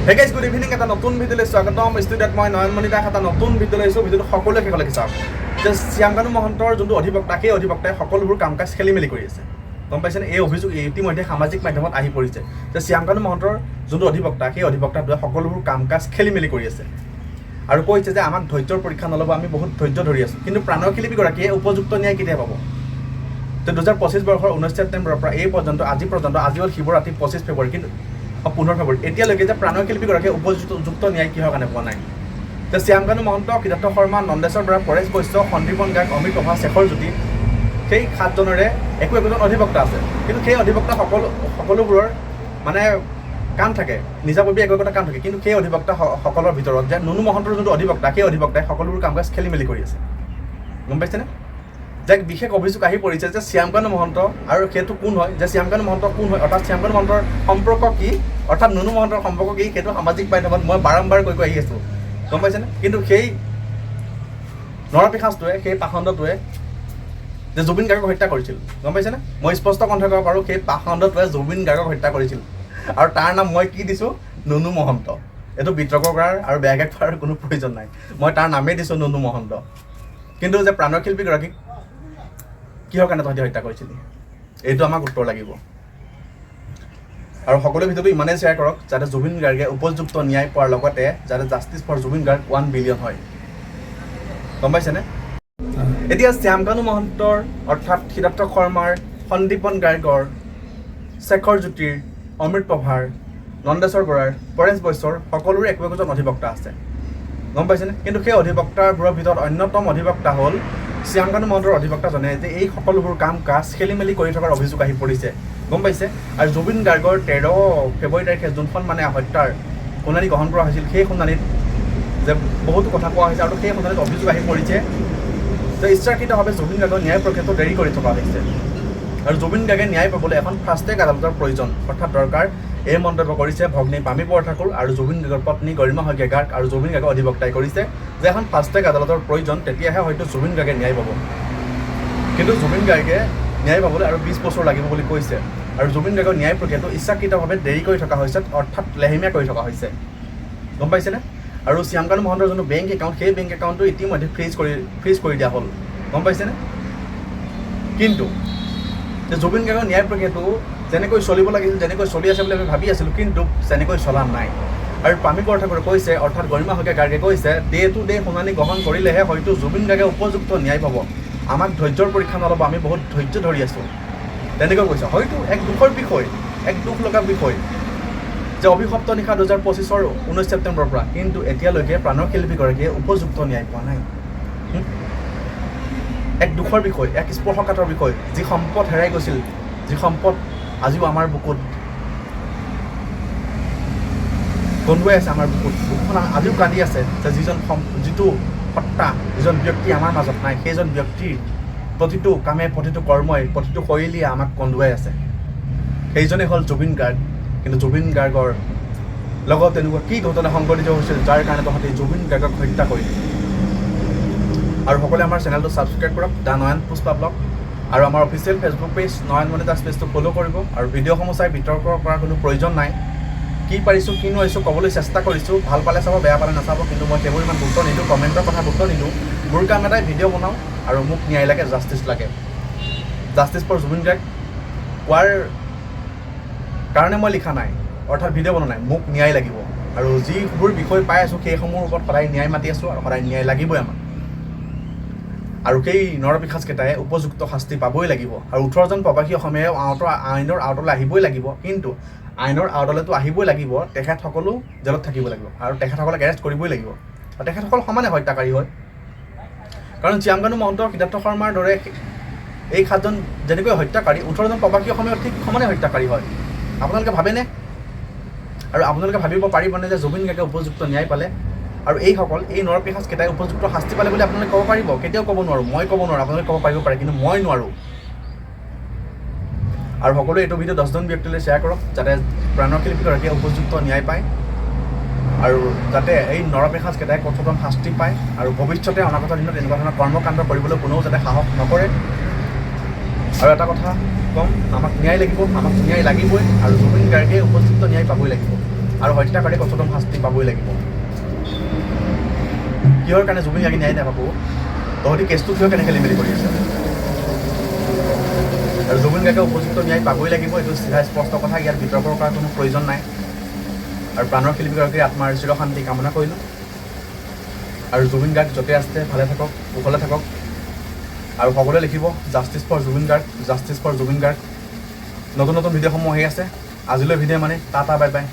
Hey guys, good evening. এটা নতুন ভিডিঅ'লৈ স্বাগতম। ষ্টুডিঅ'ত মই নয়নমণি দাস এটা নতুন ভিডিঅ'লৈ আহিছোঁ। ভিডিঅ'টো সকলোৱে শেষলৈকে চাওক। যে শ্যামকানু মহন্তৰ যোনটো অধিবক্তা, সেই অধিবক্তাই সকলোবোৰ কাম কাজ খেলি মেলি কৰি আছে। গম পাইছেনে? এই অভিযোগ ইতিমধ্যে সামাজিক মাধ্যমত আহি পৰিছে যে শ্যামকানু মহন্তৰ যোনটো অধিবক্তা, সেই অধিবক্তাটোৱে সকলোবোৰ কাম কাজ খেলি মেলি কৰি আছে আৰু কৈছে যে আমাক ধৈৰ্যৰ পৰীক্ষা নল'ব, আমি বহুত ধৈৰ্য ধৰি আছোঁ। কিন্তু প্ৰাণৰ শিল্পীগৰাকীয়ে উপযুক্ত ন্যায় কেতিয়া পাব? 2025 বৰ্ষৰ 19 ছেপ্টেম্বৰৰ পৰা এই পৰ্যন্ত আজি হ'ল শিৱৰাত্ৰি 25 ফেব্ৰুৱাৰী, কিন্তু 15 ফেব্ৰুৱাৰী এতিয়ালৈকে যে প্ৰাণৰ শিল্পীগৰাকীয়ে উপযুক্ত ন্যায় কিহৰ কাৰণে পোৱা নাই? যে শ্যামকানু মহন্ত, সিদ্ধাৰ্থ শৰ্মা, নন্দেশ্বৰ বৰা, পৰেশ বৈশ্য, সন্দীপন গাৰ্গ, অমিত প্ৰভা, শেখৰ জ্যোতি, সেই 7জনৰে একোজন অধিবক্তা আছে। কিন্তু সেই অধিবক্তা সকলোবোৰৰ মানে কাম থাকে, নিজাববীয়া একোটা কাম থাকে। কিন্তু সেই অধিবক্তা সকলৰ ভিতৰত যে নুনু মহন্তৰ যোনটো অধিবক্তা, সেই অধিবক্তাই সকলোবোৰ কাম কাজ খেলি মেলি কৰি আছে। গম পাইছেনে? যে বিশেষ অভিযোগ আহি পৰিছে যে শ্যামকানু মহন্ত, আৰু সেইটো কোন হয়, যে শ্যামকানু মহন্ত কোন হয়, অৰ্থাৎ শ্যামকানু মহন্তৰ সম্পৰ্ক কি, অৰ্থাৎ নুনু মহন্তৰ সম্পৰ্ক কি, সেইটো সামাজিক মাধ্যমত মই বাৰম্বাৰ কৈ আহি আছোঁ। গম পাইছেনে? কিন্তু সেই নৰপিশাচটোৱে, সেই পাখণ্ডটোৱে যে জুবিন গাৰ্গক হত্যা কৰিছিল, গম পাইছেনে? মই স্পষ্ট কণ্ঠ কৰিব পাৰোঁ, সেই পাখণ্ডটোৱে জুবিন গাৰ্গক হত্যা কৰিছিল আৰু তাৰ নাম মই কি দিছোঁ? নুনু মহন্ত। এইটো বিতৰ্ক কৰাৰ আৰু বেয়াকৈ কৰাৰ কোনো প্ৰয়োজন নাই, মই তাৰ নামেই দিছোঁ নুনু মহন্ত। কিন্তু যে প্ৰাণৰ শিল্পীগৰাকীক কিহৰ কাৰণে তহঁতি হত্যা কৰিছিলি, এইটো আমাক উত্তৰ লাগিব। আৰু সকলোৱে ভিডিঅ'টো ইমানেই শ্বেয়াৰ কৰক যাতে জুবিন গাৰ্গে উপযুক্ত ন্যায় পোৱাৰ লগতে যাতে justice for Zubeen Garg 1 billion হয়। গম পাইছেনে? এতিয়া শ্যামকানু মহন্তৰ অৰ্থাৎ সিদ্ধাৰ্থ শৰ্মাৰ, সন্দীপন গাৰ্গৰ, শেখৰ জ্যোতিৰ, অমিত প্ৰভাৰ, নন্দেশ্বৰ বৰাৰ, পৰেশ বৈশ্যৰ সকলোৰে একোজন অধিবক্তা আছে। গম পাইছেনে? কিন্তু সেই অধিবক্তাবোৰৰ ভিতৰত অন্যতম অধিবক্তা হ'ল শ্যামকানু মহন্তৰ অধিবক্তাজনে যে এই সকলোবোৰ কাম কাজ খেলি মেলি কৰি থকাৰ অভিযোগ আহি পৰিছে। গম পাইছে? আৰু জুবিন গাৰ্গৰ 13 ফেব্ৰুৱাৰী তাৰিখে যোনখন মানে হত্যাৰ শুনানি গ্ৰহণ কৰা হৈছিল, সেই শুনানিত যে বহুতো কথা কোৱা হৈছে আৰু সেই শুনানিত অভিযোগ আহি পৰিছে যে ইচ্ছাকৃতভাৱে জুবিন গাৰ্গৰ ন্যায় প্ৰক্ৰিয়াটো দেৰি কৰি থকা হৈছে আৰু জুবিন গাৰ্গে ন্যায় পাবলৈ এখন ফাষ্ট ট্ৰেক আদালতৰ প্ৰয়োজন, অৰ্থাৎ দৰকাৰ। এই মন্তব্য কৰিছে ভগ্নী পামী বৰঠাকুৰ আৰু জুবিন গাৰ্গৰ পত্নী গৰিমা শইকীয়া গাৰ্গ আৰু জুবিন গাৰ্গৰ অধিবক্তাই কৰিছে যে এখন ফাষ্ট ট্ৰেক আদালতৰ প্ৰয়োজন, তেতিয়াহে হয়তো জুবিন গাৰ্গে ন্যায় পাব। কিন্তু জুবিন গাৰ্গে ন্যায় পাবলৈ আৰু 20 বছৰ লাগিব বুলি কৈছে আৰু জুবিন গাৰ্গৰ ন্যায় প্ৰক্ৰিয়াটো ইচ্ছাকৃতভাৱে দেৰি কৰি থকা হৈছে, অৰ্থাৎ লেহেমীয়া কৰি থকা হৈছে। গম পাইছেনে? আৰু শ্যামকানু মহন্তৰ যোনটো বেংক একাউণ্ট, সেই বেংক একাউণ্টটো ইতিমধ্যে ফ্ৰিজ কৰি দিয়া হ'ল। গম পাইছেনে? কিন্তু যে জুবিন গাৰ্গৰ ন্যায় প্ৰক্ৰিয়াটো যেনেকৈ চলিব লাগিছিল, যেনেকৈ চলি আছে বুলি আমি ভাবি আছিলোঁ, কিন্তু যেনেকৈ চলা নাই। আৰু পামী বৰঠাকুৰে কৈছে, অৰ্থাৎ গৰিমা শইকীয়া গাৰ্গে কৈছে, ডে টু ডে শুনানি গ্ৰহণ কৰিলেহে হয়তো জুবিন গাৰ্গে উপযুক্ত ন্যায় পাব, আমাক ধৈৰ্যৰ পৰীক্ষা নল'ব, আমি বহুত ধৈৰ্য ধৰি আছোঁ, তেনেকৈ কৈছে। হয়তো এক দুখৰ বিষয়, এক দুখ লগা বিষয় যে অভিশপ্ত নিশা 2025 19 ছেপ্টেম্বৰৰ পৰা, কিন্তু এতিয়ালৈকে প্ৰাণৰ শিল্পীগৰাকীয়ে উপযুক্ত ন্যায় পোৱা নাই। এক দুখৰ বিষয়, এক স্পৰ্শকাতৰ বিষয়। যি সম্পদ হেৰাই গৈছিল, যি সম্পদ আজিও আমাৰ বুকুত গন্দুৱাই আছে, আমাৰ বুকুখন আজিও কান্দি আছে যে যিটো সত্তা, যিজন ব্যক্তি আমাৰ মাজত নাই, সেইজন ব্যক্তিৰ প্ৰতিটো কামে, প্ৰতিটো কৰ্মই, প্ৰতিটো শৈলীয়ে আমাক কন্দুৱাই আছে। সেইজনেই হ'ল জুবিন গাৰ্গ। কিন্তু জুবিন গাৰ্গৰ লগত তেনেকুৱা কি ঘটনা সংঘটিত হৈছিল যাৰ কাৰণে তহঁতি জুবিন গাৰ্গক হত্যা কৰিলি? আৰু সকলোৱে আমাৰ চেনেলটো ছাবস্ক্ৰাইব কৰক, দ্য নয়ন পুষ্পা ব্লগ, আৰু আমাৰ official facebook page Nayanmoni Das পেজটো ফ'ল' কৰিব। আৰু ভিডিঅ'সমূহ চাই বিতৰ্ক কৰাৰ কোনো প্ৰয়োজন নাই। কি পাৰিছোঁ, কি নোৱাৰিছোঁ ক'বলৈ চেষ্টা কৰিছোঁ। ভাল পালে চাব, বেয়া পালে নাচাব, কিন্তু মই সেইবোৰ ইমান গুৰুত্ব নিদিওঁ, কমেণ্টৰ কথা গুৰুত্ব নিদিওঁ। মোৰ কাম এটাই ভিডিঅ' বনাওঁ আৰু মোক ন্যায় লাগে, জাষ্টিছ লাগে। জাষ্টিছ ফৰ জুবিন গাৰ্গ কোৱাৰ কাৰণে মই লিখা নাই, অৰ্থাৎ ভিডিঅ' বনোৱা নাই, মোক ন্যায় লাগিব। আৰু যিবোৰ বিষয় পাই আছোঁ সেইসমূহৰ ওপৰত সদায় ন্যায় মাতি আছোঁ আৰু সদায় ন্যায় লাগিবই আমাক। আৰু সেই নৰপিশাচকেইটাই উপযুক্ত শাস্তি পাবই লাগিব। আৰু 18জন প্ৰৱাসী অসমীয়াই আইনৰ আওতালৈ আহিবই লাগিব। কিন্তু আইনৰ আওতালৈতো আহিবই লাগিব, তেখেতসকলো জেলত থাকিব লাগিব আৰু তেখেতসকলক এৰেষ্ট কৰিবই লাগিব। আৰু তেখেতসকল সমানে হত্যাকাৰী হয়, কাৰণ শ্যামকানু মহন্ত, সিদ্ধাৰ্থ শৰ্মাৰ দৰে এই 7জন যেনেকৈ হত্যাকাৰী, 18জন প্ৰৱাসী অসমীয়া ঠিক সমানে হত্যাকাৰী হয়। আপোনালোকে ভাবেনে? আৰু আপোনালোকে ভাবিব পাৰিবনে যে জুবিন গাৰ্গে উপযুক্ত ন্যায় পালে আৰু এই নৰপিশাচকেইটাই উপযুক্ত শাস্তি পালে বুলি আপোনালোকে ক'ব পাৰিব? কেতিয়াও ক'ব নোৱাৰোঁ, মই ক'ব নোৱাৰোঁ, আপোনালোকে ক'ব পাৰিব পাৰে, কিন্তু মই নোৱাৰোঁ। আৰু সকলোৱে এইটো ভিডিঅ' 10জন ব্যক্তিলৈ শ্বেয়াৰ কৰক যাতে প্ৰাণৰ শিল্পীগৰাকীয়ে উপযুক্ত ন্যায় পায় আৰু যাতে এই নৰপিশাচকেইটাই কঠোৰতম শাস্তি পায় আৰু ভৱিষ্যতে অনাগত দিনত এনেকুৱা ধৰণৰ কৰ্মকাণ্ড কৰিবলৈ কোনেও যাতে সাহস নকৰে। আৰু এটা কথা ক'ম, আমাক ন্যায় লাগিব, আমাক ন্যায় লাগিবই আৰু জুবিন গাৰ্গে উপযুক্ত ন্যায় পাবই লাগিব। আৰু হত্যাকাৰী কঠোৰতম শাস্তি পাবই লাগিব। কিহৰ কাৰণে জুবিন গাৰ্গে ন্যায় নাপাব? তহঁতি কেছটো কিয় কেনেকৈ খেলি মেলি কৰি আছে? আৰু জুবিন গাৰ্গে উপযুক্ত ন্যায় পাবই লাগিব, এইটো চিধা স্পষ্ট কথা, ইয়াত বিতৰ্ক কৰাৰ কোনো প্ৰয়োজন নাই। আৰু প্ৰাণৰ শিল্পীগৰাকীৰ আত্মাৰ চিৰশান্তি কামনা কৰিলোঁ। আৰু জুবিন গাৰ্গ য'তে আছে ভালে থাকক, কুশলে থাকক। আৰু সকলোৱে লিখিব justice for Zubeen Garg, justice for Zubeen Garg. নতুন নতুন ভিডিঅ'সমূহ আহি আছে। আজিলৈ ভিডিঅ' মানে টাটা বাই বাই।